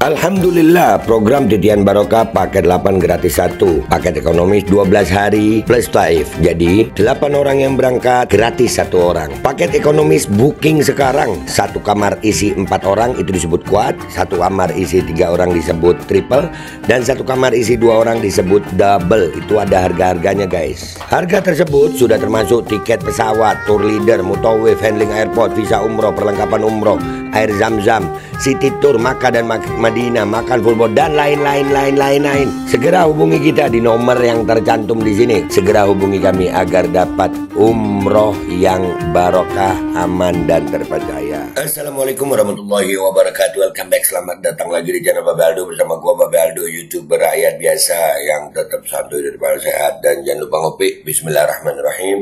Alhamdulillah, program Titian Barokah paket 8 gratis 1, paket ekonomis 12 hari plus taif. Jadi 8 orang yang berangkat gratis 1 orang. Paket ekonomis booking sekarang, 1 kamar isi 4 orang itu disebut quad, 1 kamar isi 3 orang disebut triple, dan 1 kamar isi 2 orang disebut double. Itu ada harga-harganya guys. Harga tersebut sudah termasuk tiket pesawat, tour leader, mutawif, handling airport, visa umroh, perlengkapan umroh, air zam-zam, city tour, Makkah dan Madinah, makan full board, dan lain-lain. Segera hubungi kita di nomor yang tercantum di sini. Segera hubungi kami agar dapat umroh yang barokah, aman dan terpercaya. Assalamualaikum warahmatullahi wabarakatuh. Welcome back, selamat datang lagi di channel Babe Aldo bersama gua Babe Aldo, YouTuber rakyat biasa yang tetap santuy daripada sehat, dan jangan lupa ngopi. Bismillahirrahmanirrahim.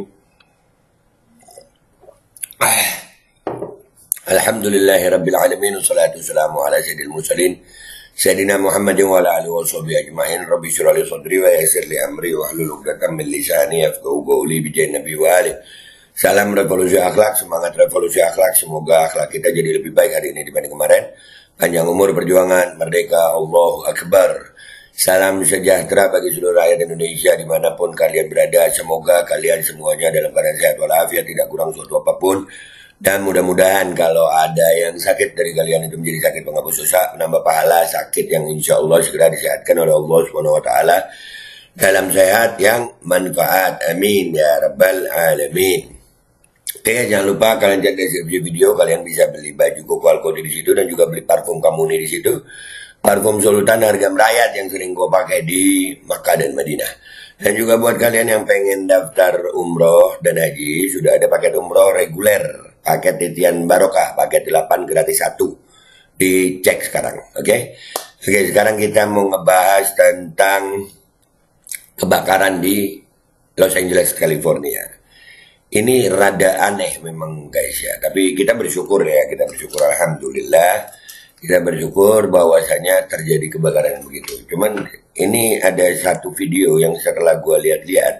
Alhamdulillahirabbil alamin, wassalatu wassalamu ala sayyidil mursalin sayyidina Muhammadin wa ala alihi washabihi ajmain. Rabbi shrah li sadri wa yassir li amri wa hlul 'uqdatam min lisani yafqahu qawli bi jahin nabi wa alihi. Salam revolusi akhlak, semangat revolusi akhlak. Semoga akhlak kita jadi lebih baik hari ini dibanding kemarin. Panjang umur, perjuangan, merdeka, Allahu Akbar. Salam sejahtera bagi seluruh rakyat Indonesia dimanapun kalian berada. Semoga kalian semuanya dalam keadaan sehat walafiat, tidak kurang suatu apapun. Dan mudah-mudahan kalau ada yang sakit dari kalian itu menjadi sakit penghapus dosa, menambah pahala, sakit yang insya Allah segera disehatkan oleh Allah Subhanahu Wa Taala dalam sehat yang manfaat. Amin ya rabbal alamin. Oke, jangan lupa kalian cek deskripsi video, kalian bisa beli baju koko alkodi di situ dan juga beli parfum Kamuni di situ. Parfum Sultan harga merayat yang sering gue pakai di Makkah dan Madinah. Dan juga buat kalian yang pengen daftar umroh dan haji, sudah ada paket umroh reguler, paket Titian Barokah, paket 8 gratis 1. Dicek sekarang, oke? Oke, sekarang kita mau ngebahas tentang kebakaran di Los Angeles, California. Ini rada aneh memang guys ya, tapi kita bersyukur ya, alhamdulillah. Kita bersyukur bahwasanya terjadi kebakaran begitu. Cuman ini ada satu video yang setelah gue lihat-lihat,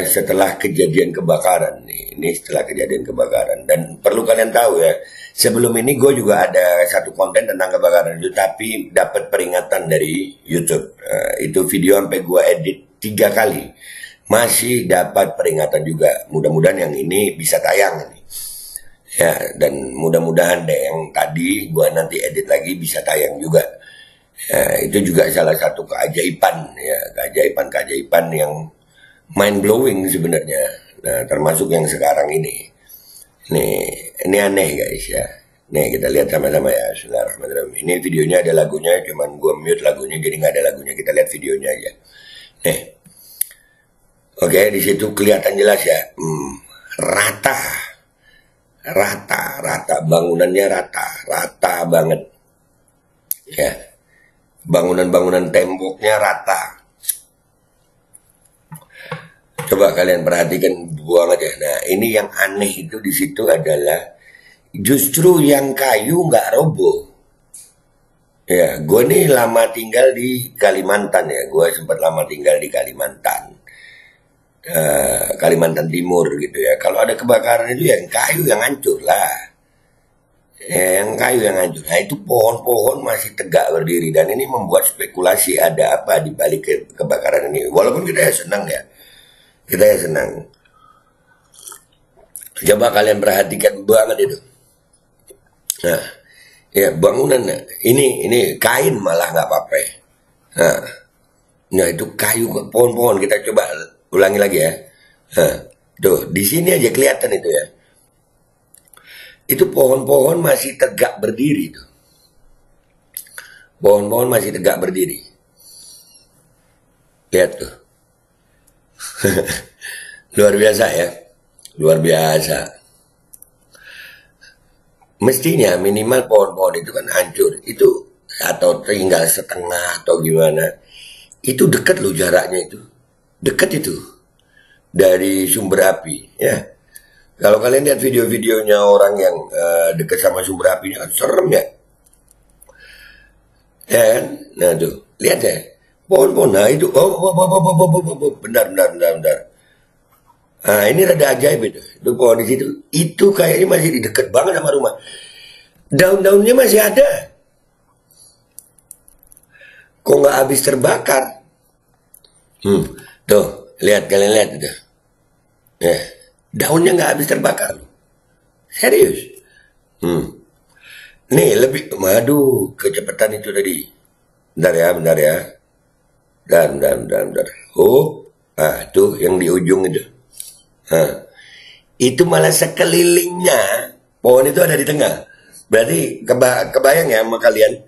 setelah kejadian kebakaran nih, ini setelah kejadian kebakaran, dan perlu kalian tahu ya, sebelum ini gue juga ada satu konten tentang kebakaran itu, tapi dapat peringatan dari YouTube. Itu video sampai gue edit 3 kali, masih dapat peringatan juga. Mudah-mudahan yang ini bisa tayang nih. Ya, dan mudah-mudahan deh yang tadi gua nanti edit lagi bisa tayang juga. Ya, itu juga salah satu keajaiban ya, keajaiban yang mind blowing sebenarnya. Nah, termasuk yang sekarang ini. Ini aneh guys ya. Nih kita lihat sama-sama ya. Bismillahirrahmanirrahim. Ini videonya ada lagunya, cuman gua mute lagunya jadi nggak ada lagunya. Kita lihat videonya aja. Nih. Oke, di situ kelihatan jelas ya. Rata, bangunannya rata banget ya, bangunan temboknya rata. Coba kalian perhatikan banget ya. Nah, ini yang aneh itu di situ adalah justru yang kayu nggak roboh ya. Gue nih lama tinggal di Kalimantan ya, gue sempat lama tinggal di Kalimantan Timur gitu ya. Kalau ada kebakaran itu yang kayu yang hancur lah ya, yang kayu yang hancur. Nah, itu pohon-pohon masih tegak berdiri, dan ini membuat spekulasi ada apa di balik kebakaran ini. Walaupun kita ya senang ya, coba kalian perhatikan banget itu. Nah ya, bangunan ini kain malah nggak apa-apa ya. Nah itu kayu, pohon-pohon. Kita coba ulangi lagi ya. Tuh, di sini aja kelihatan itu ya. Itu pohon-pohon masih tegak berdiri tuh. Pohon-pohon masih tegak berdiri. Lihat tuh. Luar biasa ya. Luar biasa. Mestinya minimal pohon-pohon itu kan hancur. Itu atau tinggal setengah atau gimana. Itu dekat loh jaraknya itu. Dekat itu dari sumber api ya. Kalau kalian lihat video-videonya orang yang dekat sama sumber apinya, serem ya. Ya kan? Nah tuh, lihat ya. Pohon-pohon, nah itu, bentar. Nah ini rada ajaib itu. Itu pohon di situ. Itu kayaknya masih dekat banget sama rumah. Daun-daunnya masih ada. juga habis terbakar. Tuh, kalian lihat itu. Daunnya nggak habis terbakar. Serius. Nih lebih, waduh, kecepatan itu tadi. Bentar ya. Bentar. Oh, tuh yang di ujung itu. Itu malah sekelilingnya pohon itu ada di tengah. Berarti kebayang ya sama kalian,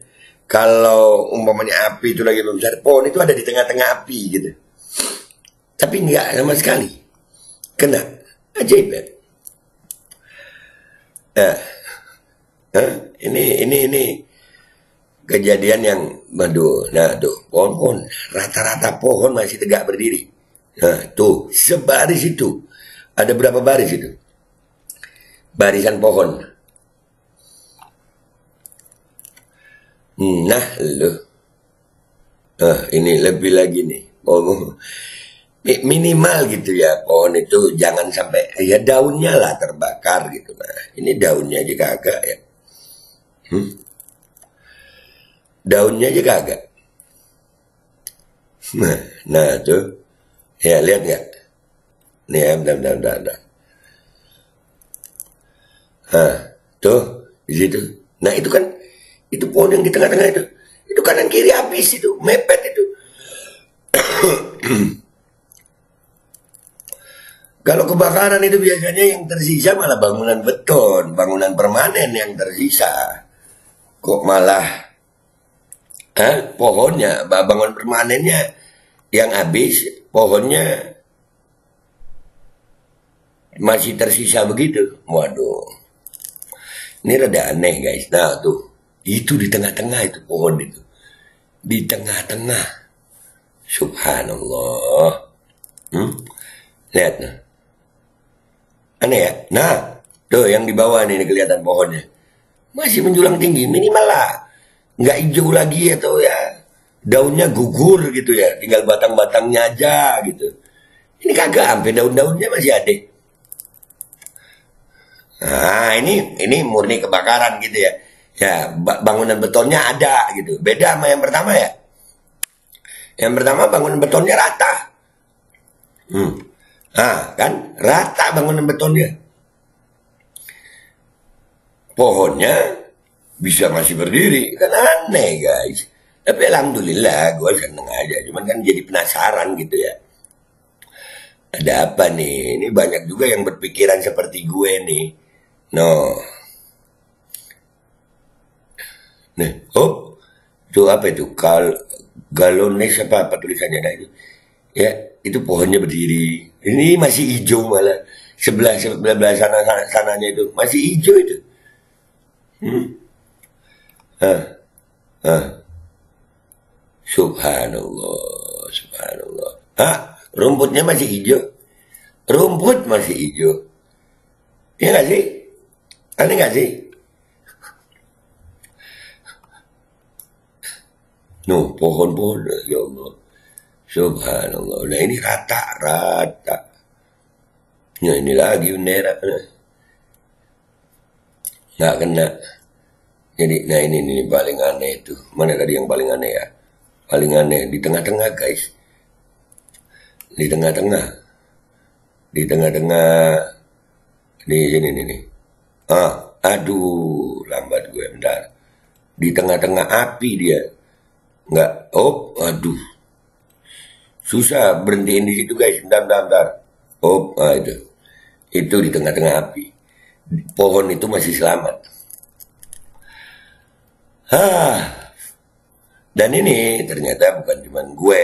kalau umpamanya api itu lagi membesar, pohon itu ada di tengah-tengah api gitu. Tapi enggak sama sekali kena. Ajaib ya. Ini kejadian yang waduh. Nah tuh pohon-pohon, rata-rata pohon masih tegak berdiri. Nah tuh sebaris itu ada berapa baris itu? Barisan pohon. Nah lo, ini lebih lagi nih. Minimal gitu ya, pohon itu jangan sampai ya daunnya lah terbakar gitu. Nah ini daunnya aja kagak ya. Daunnya aja kagak. Nah tuh ya, lihat nggak? Nih ya, bentar. Tuh di situ. Nah itu kan, itu pohon yang di tengah-tengah itu kanan kiri habis itu, mepet itu. Kalau kebakaran itu biasanya yang tersisa malah bangunan beton, bangunan permanen yang tersisa. Kok malah pohonnya, bangunan permanennya yang habis, pohonnya masih tersisa begitu. Waduh, ini rada aneh guys. Nah tuh, itu di tengah-tengah itu pohon itu, di tengah-tengah. Subhanallah. Lihat nah. Aneh ya. Nah, tuh yang di bawah nih kelihatan pohonnya. Masih menjulang tinggi, minimal lah. Nggak hijau lagi atau ya daunnya gugur gitu ya. Tinggal batang-batangnya aja gitu. Ini kagak, sampai daun-daunnya masih ada. Nah, ini murni kebakaran gitu ya. Ya, bangunan betonnya ada gitu. Beda sama yang pertama ya. Yang pertama bangunan betonnya rata. Nah, kan rata bangunan betonnya. Pohonnya bisa masih berdiri. Kan aneh guys. Tapi alhamdulillah gue seneng aja. Cuman kan jadi penasaran gitu ya. Ada apa nih? Ini banyak juga yang berpikiran seperti gue nih. No. Nih, itu apa itu? Galones apa tulisannya? Nah itu. Ya, itu pohonnya berdiri. Ini masih hijau malah. Sebelah sananya itu masih hijau itu. Subhanallah. Rumputnya masih hijau. Rumput masih hijau. Iya nggak sih? Aneh nggak sih? Pohon-pohon, ya Allah. Subhanallah. Nah ini rata. Ya ini lagi bendera. Nggak kena. Jadi, nah ini paling aneh itu. Mana tadi yang paling aneh ya? Paling aneh di tengah-tengah guys. Di tengah-tengah. Di sini nih. Aduh, lambat gue bentar. Di tengah-tengah api dia. Nggak, aduh. Susah berhentiin di situ guys. Bentar. Itu di tengah-tengah api. Pohon itu masih selamat. Dan ini ternyata bukan cuma gue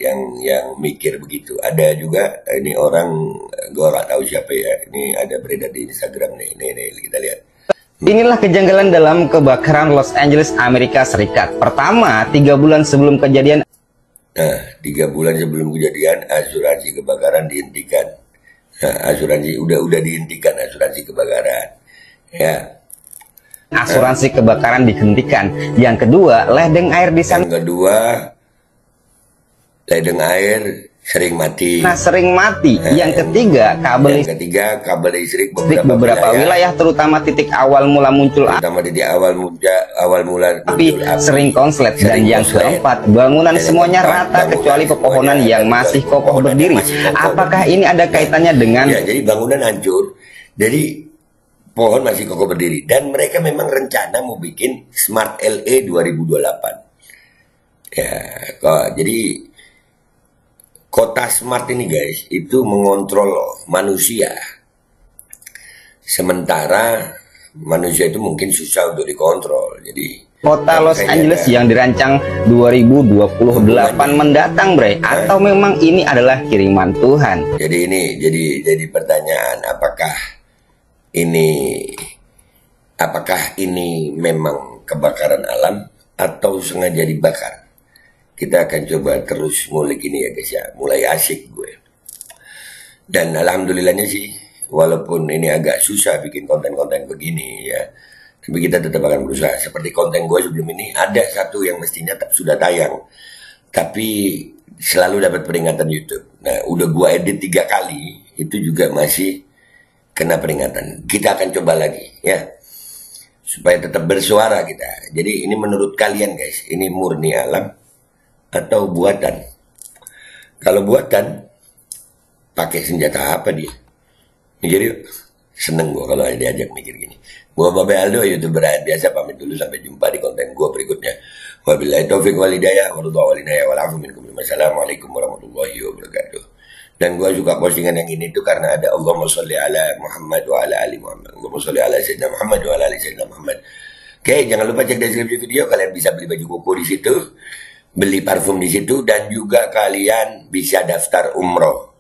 yang mikir begitu. Ada juga ini orang, gue gak tahu siapa ya. Ini ada beredar di Instagram nih. Nih kita lihat. Inilah kejanggalan dalam kebakaran Los Angeles, Amerika Serikat. Pertama, 3 bulan sebelum kejadian. Nah, 3 bulan sebelum kejadian asuransi kebakaran dihentikan. Nah, asuransi udah dihentikan asuransi kebakaran. Ya. Asuransi kebakaran dihentikan. Yang kedua, ledeng air di sana. Yang kedua, ledeng air sering mati. Nah, sering mati. Yang ketiga, kabel listrik beberapa wilayah, terutama titik awal mula muncul awal mula api sering konslet. Dan yang keempat, bangunan semuanya rata kecuali pepohonan yang masih kokoh berdiri. Apakah ini ada kaitannya dengan? Ya, jadi bangunan hancur, jadi pohon masih kokoh berdiri. Dan mereka memang rencana mau bikin Smart LA 2028. Ya, jadi kota smart ini guys, itu mengontrol manusia. Sementara manusia itu mungkin susah untuk dikontrol. Jadi kota Los Angeles yang dirancang 2028 mendatang, Bre, atau memang ini adalah kiriman Tuhan? Jadi jadi pertanyaan, apakah ini memang kebakaran alam atau sengaja dibakar? Kita akan coba terus ngulik ini ya guys ya, mulai asik gue. Dan alhamdulillahnya sih, walaupun ini agak susah bikin konten-konten begini ya, tapi kita tetap akan berusaha. Seperti konten gue sebelum ini, ada satu yang mestinya sudah tayang, tapi selalu dapat peringatan YouTube. Nah, udah gue edit 3 kali, itu juga masih kena peringatan. Kita akan coba lagi ya, supaya tetap bersuara kita. Jadi ini menurut kalian guys, ini murni alam atau buatan? Kalau buatan, pakai senjata apa dia? Jadi seneng gue kalau diajak mikir gini. Gua Babe Aldo, YouTuber biasa, pamit dulu, sampai jumpa di konten gue berikutnya. Wabillahi taufiq wal hidayah, wassalamualaikum warahmatullahi wabarakatuh. Dan gue juga postingan yang ini tuh karena ada Allahumma sholli ala Muhammad wa ala ali Muhammad, Allahumma sholli ala Sayyidina Muhammad wa ala ali Sayyidina Muhammad. Oke, jangan lupa cek deskripsi video, kalian bisa beli baju koko di situ, beli parfum di situ, dan juga kalian bisa daftar umroh.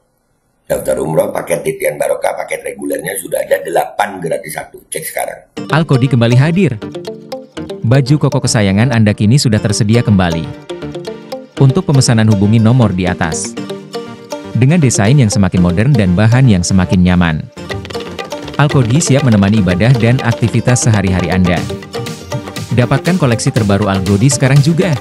Daftar umroh paket titian barokah, paket regulernya sudah ada 8 gratis 1. Cek sekarang. Alkodi kembali hadir. Baju koko kesayangan Anda kini sudah tersedia kembali. Untuk pemesanan hubungi nomor di atas. Dengan desain yang semakin modern dan bahan yang semakin nyaman. Alkodi siap menemani ibadah dan aktivitas sehari-hari Anda. Dapatkan koleksi terbaru Alkodi sekarang juga.